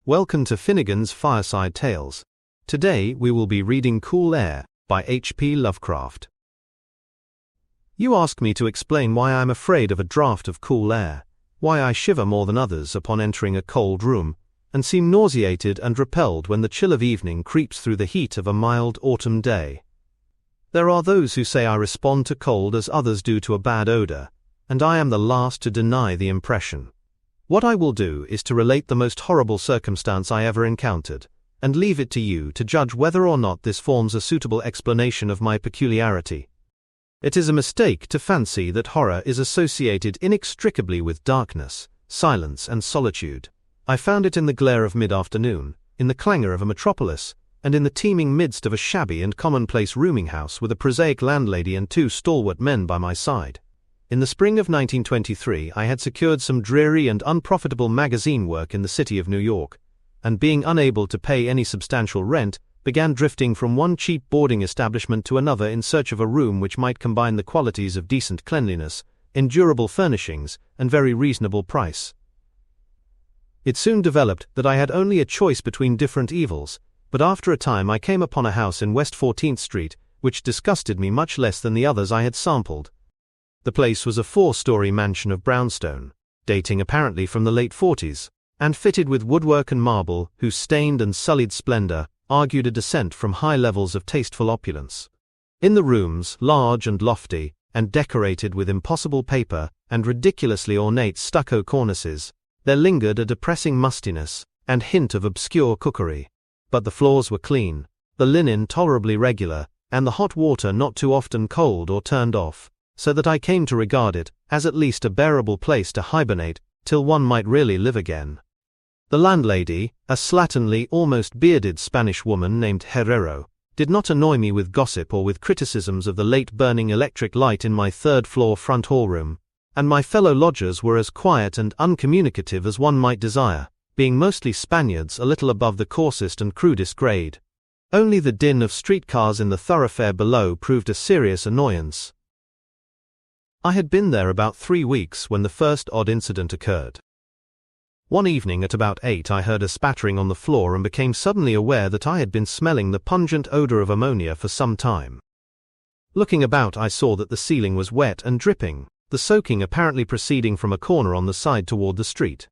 Welcome to Finnegan's Fireside Tales. Today we will be reading Cool Air by H.P. Lovecraft. You ask me to explain why I am afraid of a draught of cool air, why I shiver more than others upon entering a cold room, and seem nauseated and repelled when the chill of evening creeps through the heat of a mild autumn day. There are those who say I respond to cold as others do to a bad odor, and I am the last to deny the impression. What I will do is to relate the most horrible circumstance I ever encountered, and leave it to you to judge whether or not this forms a suitable explanation of my peculiarity. It is a mistake to fancy that horror is associated inextricably with darkness, silence, and solitude. I found it in the glare of mid-afternoon, in the clangor of a metropolis, and in the teeming midst of a shabby and commonplace rooming house with a prosaic landlady and two stalwart men by my side. In the spring of 1923 I had secured some dreary and unprofitable magazine work in the city of New York, and being unable to pay any substantial rent, began drifting from one cheap boarding establishment to another in search of a room which might combine the qualities of decent cleanliness, endurable furnishings, and very reasonable price. It soon developed that I had only a choice between different evils, but after a time I came upon a house in West 14th Street, which disgusted me much less than the others I had sampled. The place was a 4-story mansion of brownstone, dating apparently from the late 40s, and fitted with woodwork and marble whose stained and sullied splendor argued a descent from high levels of tasteful opulence. In the rooms, large and lofty, and decorated with impossible paper and ridiculously ornate stucco cornices, there lingered a depressing mustiness and hint of obscure cookery. But the floors were clean, the linen tolerably regular, and the hot water not too often cold or turned off, so that I came to regard it as at least a bearable place to hibernate till one might really live again. The landlady, a slatternly, almost bearded Spanish woman named Herrero, did not annoy me with gossip or with criticisms of the late burning electric light in my third-floor front hall room, and my fellow lodgers were as quiet and uncommunicative as one might desire, being mostly Spaniards a little above the coarsest and crudest grade. Only the din of streetcars in the thoroughfare below proved a serious annoyance. I had been there about 3 weeks when the first odd incident occurred. One evening at about 8 I heard a spattering on the floor and became suddenly aware that I had been smelling the pungent odor of ammonia for some time. Looking about I saw that the ceiling was wet and dripping, the soaking apparently proceeding from a corner on the side toward the street.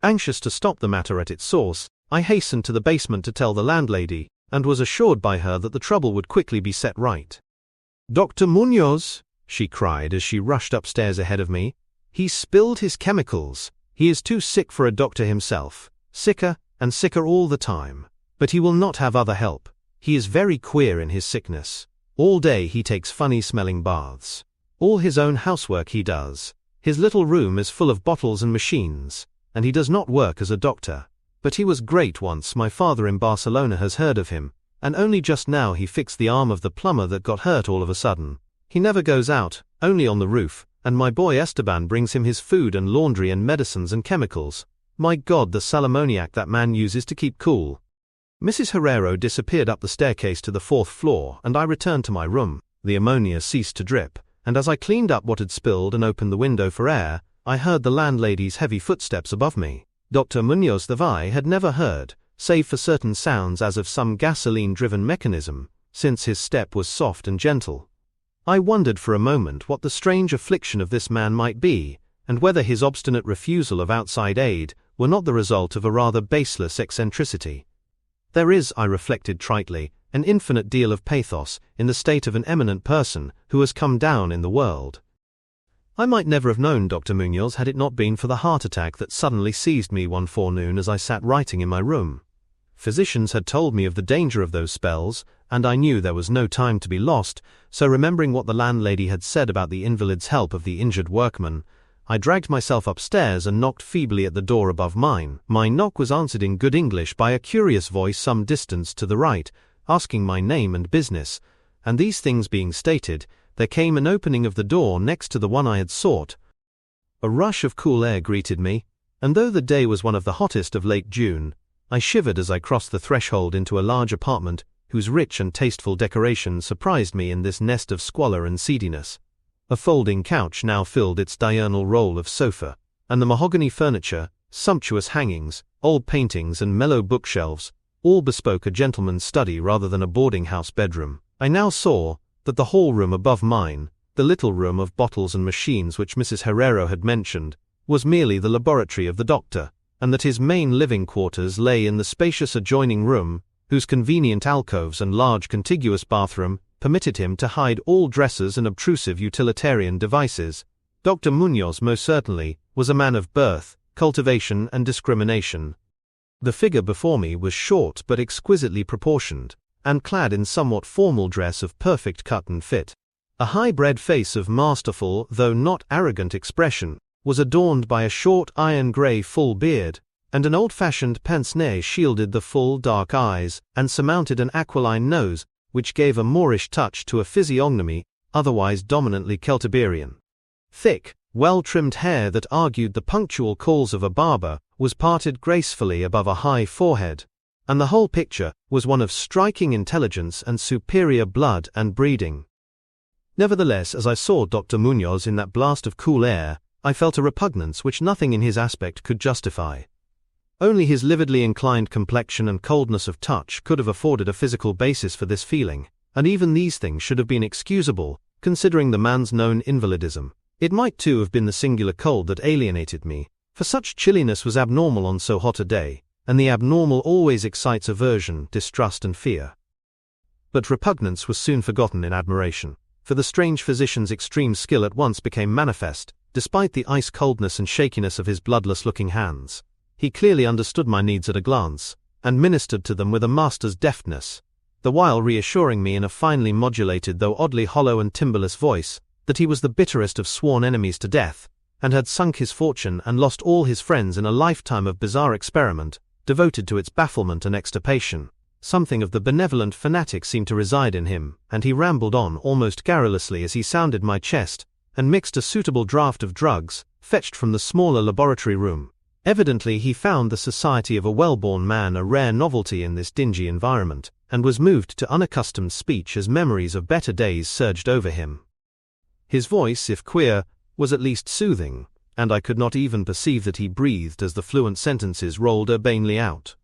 Anxious to stop the matter at its source, I hastened to the basement to tell the landlady, and was assured by her that the trouble would quickly be set right. "Dr. Munoz," she cried as she rushed upstairs ahead of me, "he's spilled his chemicals. He is too sick for a doctor himself, sicker and sicker all the time. But he will not have other help. He is very queer in his sickness. All day he takes funny-smelling baths. All his own housework he does. His little room is full of bottles and machines, and he does not work as a doctor. But he was great once. My father in Barcelona has heard of him, and only just now he fixed the arm of the plumber that got hurt all of a sudden. He never goes out, only on the roof, and my boy Esteban brings him his food and laundry and medicines and chemicals. My God, the sal ammoniac that man uses to keep cool." Mrs. Herrero disappeared up the staircase to the 4th floor, and I returned to my room. The ammonia ceased to drip, and as I cleaned up what had spilled and opened the window for air, I heard the landlady's heavy footsteps above me. Dr. Munoz the I had never heard, save for certain sounds as of some gasoline-driven mechanism, since his step was soft and gentle. I wondered for a moment what the strange affliction of this man might be, and whether his obstinate refusal of outside aid were not the result of a rather baseless eccentricity. There is, I reflected tritely, an infinite deal of pathos in the state of an eminent person who has come down in the world. I might never have known Dr. Munoz had it not been for the heart attack that suddenly seized me one forenoon as I sat writing in my room. Physicians had told me of the danger of those spells, and I knew there was no time to be lost, so remembering what the landlady had said about the invalid's help of the injured workman, I dragged myself upstairs and knocked feebly at the door above mine. My knock was answered in good English by a curious voice some distance to the right, asking my name and business, and these things being stated, there came an opening of the door next to the one I had sought. A rush of cool air greeted me, and though the day was one of the hottest of late June, I shivered as I crossed the threshold into a large apartment whose rich and tasteful decoration surprised me in this nest of squalor and seediness. A folding couch now filled its diurnal role of sofa, and the mahogany furniture, sumptuous hangings, old paintings and mellow bookshelves, all bespoke a gentleman's study rather than a boarding-house bedroom. I now saw that the hall room above mine, the little room of bottles and machines which Mrs. Herrero had mentioned, was merely the laboratory of the doctor, and that his main living quarters lay in the spacious adjoining room, whose convenient alcoves and large contiguous bathroom permitted him to hide all dressers and obtrusive utilitarian devices. Dr. Munoz most certainly was a man of birth, cultivation and discrimination. The figure before me was short but exquisitely proportioned, and clad in somewhat formal dress of perfect cut and fit. A high-bred face of masterful, though not arrogant expression, was adorned by a short iron-grey full beard, and an old-fashioned pince-nez shielded the full dark eyes, and surmounted an aquiline nose, which gave a Moorish touch to a physiognomy otherwise dominantly Celtiberian. Thick, well-trimmed hair that argued the punctual calls of a barber was parted gracefully above a high forehead, and the whole picture was one of striking intelligence and superior blood and breeding. Nevertheless, as I saw Dr. Munoz in that blast of cool air, I felt a repugnance which nothing in his aspect could justify. Only his lividly inclined complexion and coldness of touch could have afforded a physical basis for this feeling, and even these things should have been excusable, considering the man's known invalidism. It might too have been the singular cold that alienated me, for such chilliness was abnormal on so hot a day, and the abnormal always excites aversion, distrust and fear. But repugnance was soon forgotten in admiration, for the strange physician's extreme skill at once became manifest, despite the ice-coldness and shakiness of his bloodless-looking hands. He clearly understood my needs at a glance, and ministered to them with a master's deftness, the while reassuring me in a finely modulated though oddly hollow and timbreless voice, that he was the bitterest of sworn enemies to death, and had sunk his fortune and lost all his friends in a lifetime of bizarre experiment, devoted to its bafflement and extirpation. Something of the benevolent fanatic seemed to reside in him, and he rambled on almost garrulously as he sounded my chest, and mixed a suitable draught of drugs, fetched from the smaller laboratory room. Evidently he found the society of a well-born man a rare novelty in this dingy environment, and was moved to unaccustomed speech as memories of better days surged over him. His voice, if queer, was at least soothing, and I could not even perceive that he breathed as the fluent sentences rolled urbanely out.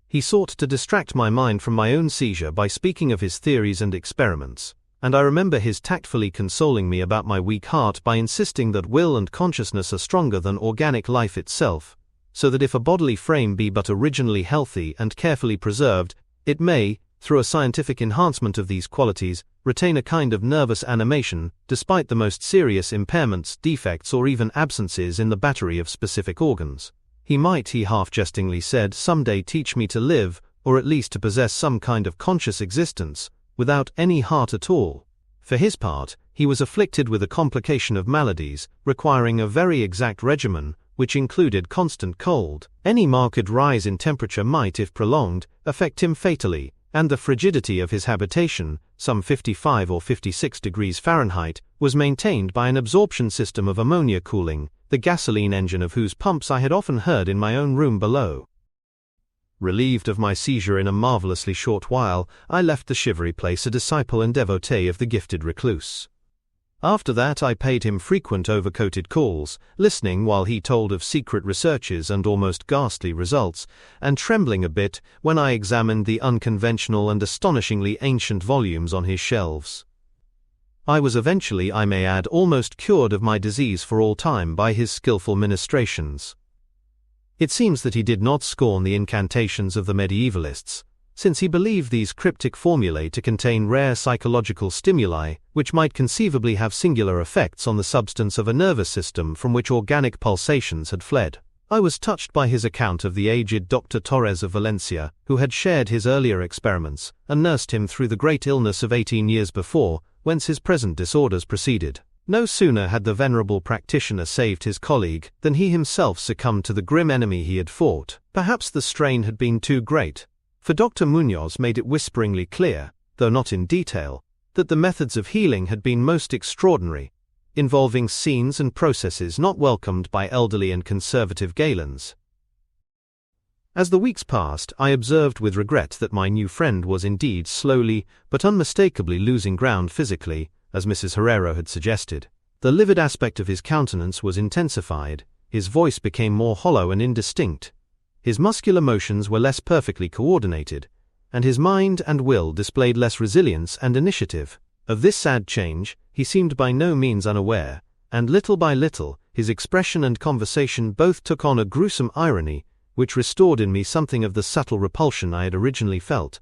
He sought to distract my mind from my own seizure by speaking of his theories and experiments, and I remember his tactfully consoling me about my weak heart by insisting that will and consciousness are stronger than organic life itself, so that if a bodily frame be but originally healthy and carefully preserved, it may, through a scientific enhancement of these qualities, retain a kind of nervous animation, despite the most serious impairments, defects or even absences in the battery of specific organs. He might, he half-jestingly said, some day teach me to live, or at least to possess some kind of conscious existence, without any heart at all. For his part, he was afflicted with a complication of maladies, requiring a very exact regimen, which included constant cold. Any marked rise in temperature might, if prolonged, affect him fatally, and the frigidity of his habitation, some 55 or 56 degrees Fahrenheit, was maintained by an absorption system of ammonia cooling, the gasoline engine of whose pumps I had often heard in my own room below. Relieved of my seizure in a marvelously short while, I left the shivery place a disciple and devotee of the gifted recluse. After that I paid him frequent overcoated calls, listening while he told of secret researches and almost ghastly results, and trembling a bit when I examined the unconventional and astonishingly ancient volumes on his shelves. I was eventually, I may add, almost cured of my disease for all time by his skillful ministrations. It seems that he did not scorn the incantations of the medievalists, since he believed these cryptic formulae to contain rare psychological stimuli, which might conceivably have singular effects on the substance of a nervous system from which organic pulsations had fled. I was touched by his account of the aged Dr. Torres of Valencia, who had shared his earlier experiments, and nursed him through the great illness of 18 years before, whence his present disorders proceeded. No sooner had the venerable practitioner saved his colleague than he himself succumbed to the grim enemy he had fought. Perhaps the strain had been too great, for Dr. Munoz made it whisperingly clear, though not in detail, that the methods of healing had been most extraordinary, involving scenes and processes not welcomed by elderly and conservative Galens. As the weeks passed, I observed with regret that my new friend was indeed slowly but unmistakably losing ground physically, as Mrs. Herrero had suggested. The livid aspect of his countenance was intensified, his voice became more hollow and indistinct, his muscular motions were less perfectly coordinated, and his mind and will displayed less resilience and initiative. Of this sad change, he seemed by no means unaware, and little by little, his expression and conversation both took on a gruesome irony, which restored in me something of the subtle repulsion I had originally felt.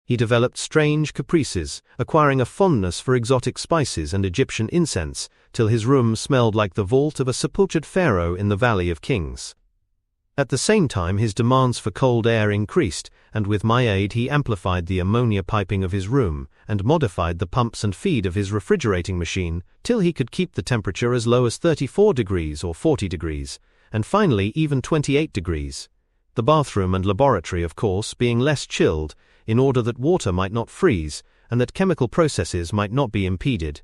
He developed strange caprices, acquiring a fondness for exotic spices and Egyptian incense, till his room smelled like the vault of a sepultured pharaoh in the Valley of Kings. At the same time his demands for cold air increased, and with my aid he amplified the ammonia piping of his room, and modified the pumps and feed of his refrigerating machine, till he could keep the temperature as low as 34 degrees or 40 degrees, and finally even 28 degrees. The bathroom and laboratory, of course, being less chilled, in order that water might not freeze, and that chemical processes might not be impeded.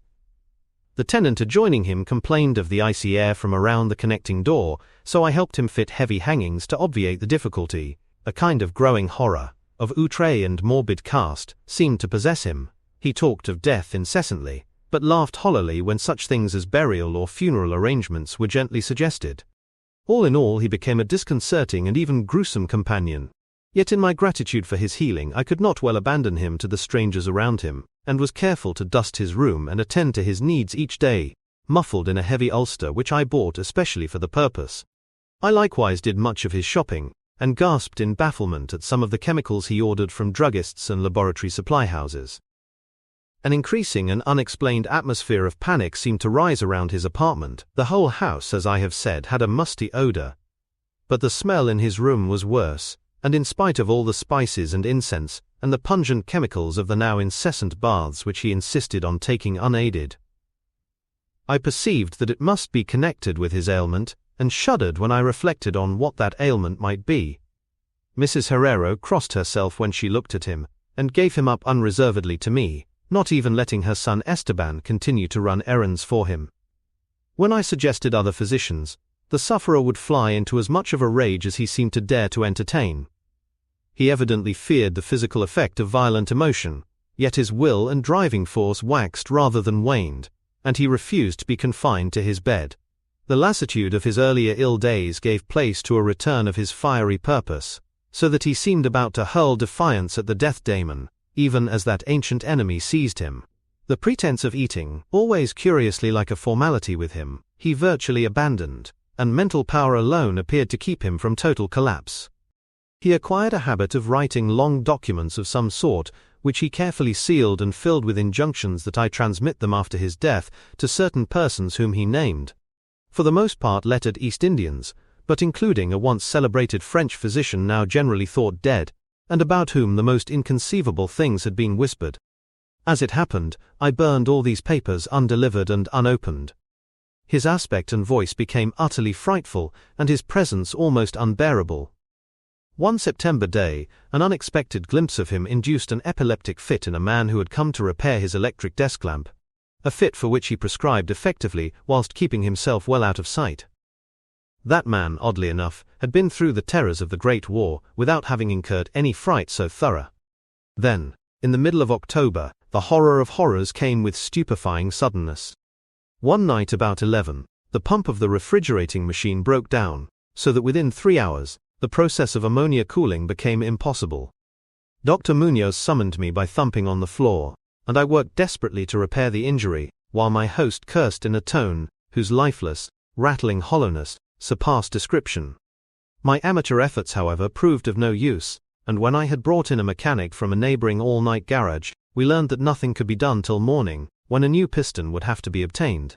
The tenant adjoining him complained of the icy air from around the connecting door, so I helped him fit heavy hangings to obviate the difficulty. A kind of growing horror, of outre and morbid cast, seemed to possess him. He talked of death incessantly, but laughed hollowly when such things as burial or funeral arrangements were gently suggested. All in all, he became a disconcerting and even gruesome companion. Yet in my gratitude for his healing I could not well abandon him to the strangers around him, and was careful to dust his room and attend to his needs each day, muffled in a heavy ulster which I bought especially for the purpose. I likewise did much of his shopping, and gasped in bafflement at some of the chemicals he ordered from druggists and laboratory supply houses. An increasing and unexplained atmosphere of panic seemed to rise around his apartment. The whole house, as I have said, had a musty odor. But the smell in his room was worse, and in spite of all the spices and incense, and the pungent chemicals of the now incessant baths which he insisted on taking unaided, I perceived that it must be connected with his ailment, and shuddered when I reflected on what that ailment might be. Mrs. Herrero crossed herself when she looked at him, and gave him up unreservedly to me, not even letting her son Esteban continue to run errands for him. When I suggested other physicians, the sufferer would fly into as much of a rage as he seemed to dare to entertain. He evidently feared the physical effect of violent emotion, yet his will and driving force waxed rather than waned, and he refused to be confined to his bed. The lassitude of his earlier ill days gave place to a return of his fiery purpose, so that he seemed about to hurl defiance at the death daemon, even as that ancient enemy seized him. The pretense of eating, always curiously like a formality with him, he virtually abandoned, and mental power alone appeared to keep him from total collapse. He acquired a habit of writing long documents of some sort, which he carefully sealed and filled with injunctions that I transmit them after his death to certain persons whom he named. For the most part lettered East Indians, but including a once celebrated French physician now generally thought dead, and about whom the most inconceivable things had been whispered. As it happened, I burned all these papers undelivered and unopened. His aspect and voice became utterly frightful, and his presence almost unbearable. One September day, an unexpected glimpse of him induced an epileptic fit in a man who had come to repair his electric desk lamp, a fit for which he prescribed effectively whilst keeping himself well out of sight. That man, oddly enough, had been through the terrors of the Great War without having incurred any fright so thorough. Then, in the middle of October, the horror of horrors came with stupefying suddenness. One night about 11, the pump of the refrigerating machine broke down, so that within 3 hours, the process of ammonia cooling became impossible. Dr. Munoz summoned me by thumping on the floor, and I worked desperately to repair the injury, while my host cursed in a tone whose lifeless, rattling hollowness surpassed description. My amateur efforts, however, proved of no use, and when I had brought in a mechanic from a neighboring all-night garage, we learned that nothing could be done till morning, when a new piston would have to be obtained.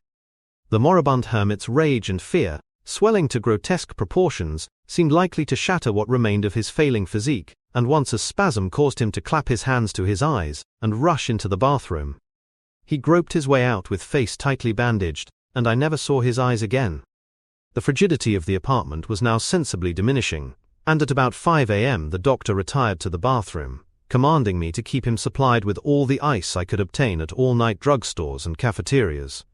The moribund hermit's rage and fear, swelling to grotesque proportions, seemed likely to shatter what remained of his failing physique, and once a spasm caused him to clap his hands to his eyes and rush into the bathroom. He groped his way out with face tightly bandaged, and I never saw his eyes again. The frigidity of the apartment was now sensibly diminishing, and at about 5 a.m. the doctor retired to the bathroom, commanding me to keep him supplied with all the ice I could obtain at all-night drugstores and cafeterias.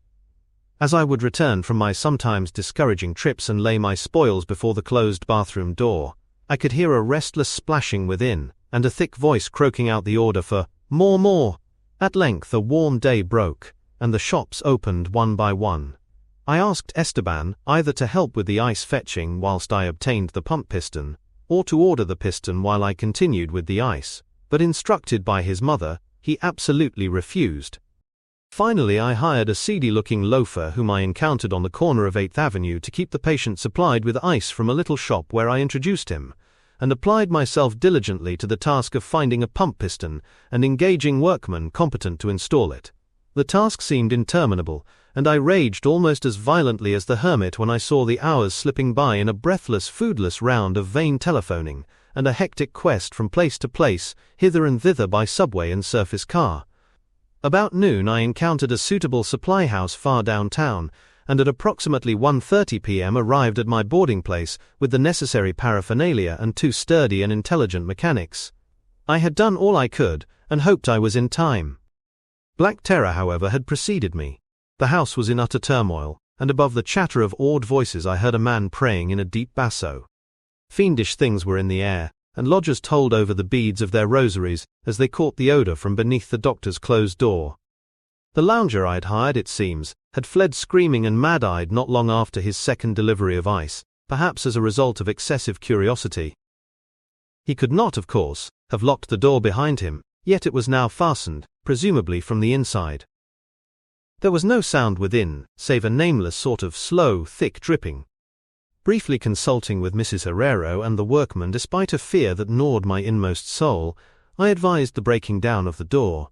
As I would return from my sometimes discouraging trips and lay my spoils before the closed bathroom door, I could hear a restless splashing within, and a thick voice croaking out the order for more, more. At length a warm day broke, and the shops opened one by one. I asked Esteban either to help with the ice fetching whilst I obtained the pump piston, or to order the piston while I continued with the ice, but instructed by his mother, he absolutely refused. Finally, I hired a seedy-looking loafer whom I encountered on the corner of 8th Avenue to keep the patient supplied with ice from a little shop where I introduced him, and applied myself diligently to the task of finding a pump piston and engaging workmen competent to install it. The task seemed interminable, and I raged almost as violently as the hermit when I saw the hours slipping by in a breathless, foodless round of vain telephoning, and a hectic quest from place to place, hither and thither by subway and surface car. About noon I encountered a suitable supply house far downtown, and at approximately 1:30 p.m. arrived at my boarding place with the necessary paraphernalia and 2 sturdy and intelligent mechanics. I had done all I could, and hoped I was in time. Black terror, however, had preceded me. The house was in utter turmoil, and above the chatter of awed voices I heard a man praying in a deep basso. Fiendish things were in the air, and lodgers told over the beads of their rosaries as they caught the odor from beneath the doctor's closed door. The lounger I had hired, it seems, had fled screaming and mad-eyed not long after his second delivery of ice, perhaps as a result of excessive curiosity. He could not, of course, have locked the door behind him, yet it was now fastened, presumably from the inside. There was no sound within, save a nameless sort of slow, thick dripping. Briefly consulting with Mrs. Herrero and the workman despite a fear that gnawed my inmost soul, I advised the breaking down of the door.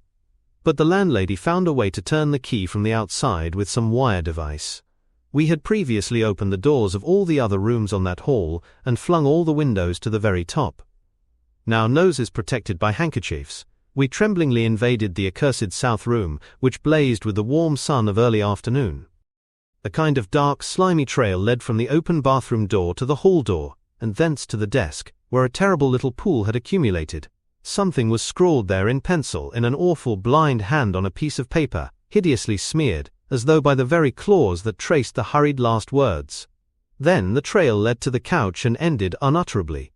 But the landlady found a way to turn the key from the outside with some wire device. We had previously opened the doors of all the other rooms on that hall and flung all the windows to the very top. Now noses protected by handkerchiefs, we tremblingly invaded the accursed south room, which blazed with the warm sun of early afternoon. A kind of dark, slimy trail led from the open bathroom door to the hall door, and thence to the desk, where a terrible little pool had accumulated. Something was scrawled there in pencil in an awful blind hand on a piece of paper, hideously smeared, as though by the very claws that traced the hurried last words. Then the trail led to the couch and ended unutterably.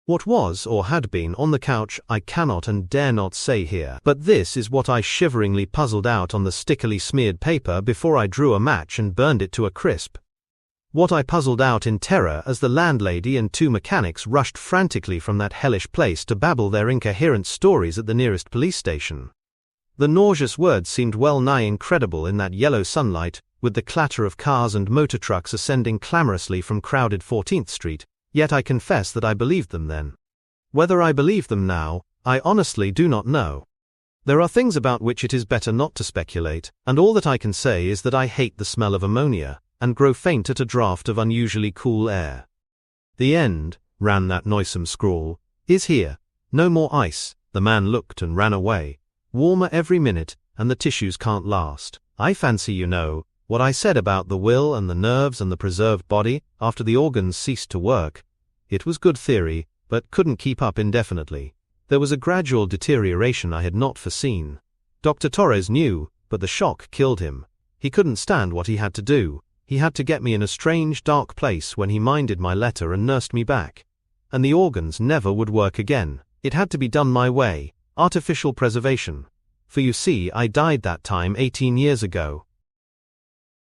What was or had been on the couch I cannot and dare not say here, but this is what I shiveringly puzzled out on the stickily smeared paper before I drew a match and burned it to a crisp. What I puzzled out in terror as the landlady and 2 mechanics rushed frantically from that hellish place to babble their incoherent stories at the nearest police station. The nauseous words seemed well nigh incredible in that yellow sunlight, with the clatter of cars and motor trucks ascending clamorously from crowded 14th Street. Yet I confess that I believed them then. Whether I believe them now, I honestly do not know. There are things about which it is better not to speculate, and all that I can say is that I hate the smell of ammonia, and grow faint at a draught of unusually cool air. The end, ran that noisome scrawl, is here. No more ice. The man looked and ran away. Warmer every minute, and the tissues can't last. I fancy you know what I said about the will and the nerves and the preserved body after the organs ceased to work. It was good theory, but couldn't keep up indefinitely. There was a gradual deterioration I had not foreseen. Dr. Torres knew, but the shock killed him. He couldn't stand what he had to do. He had to get me in a strange, dark place when he minded my letter and nursed me back. And the organs never would work again. It had to be done my way, artificial preservation. For you see, I died that time 18 years ago.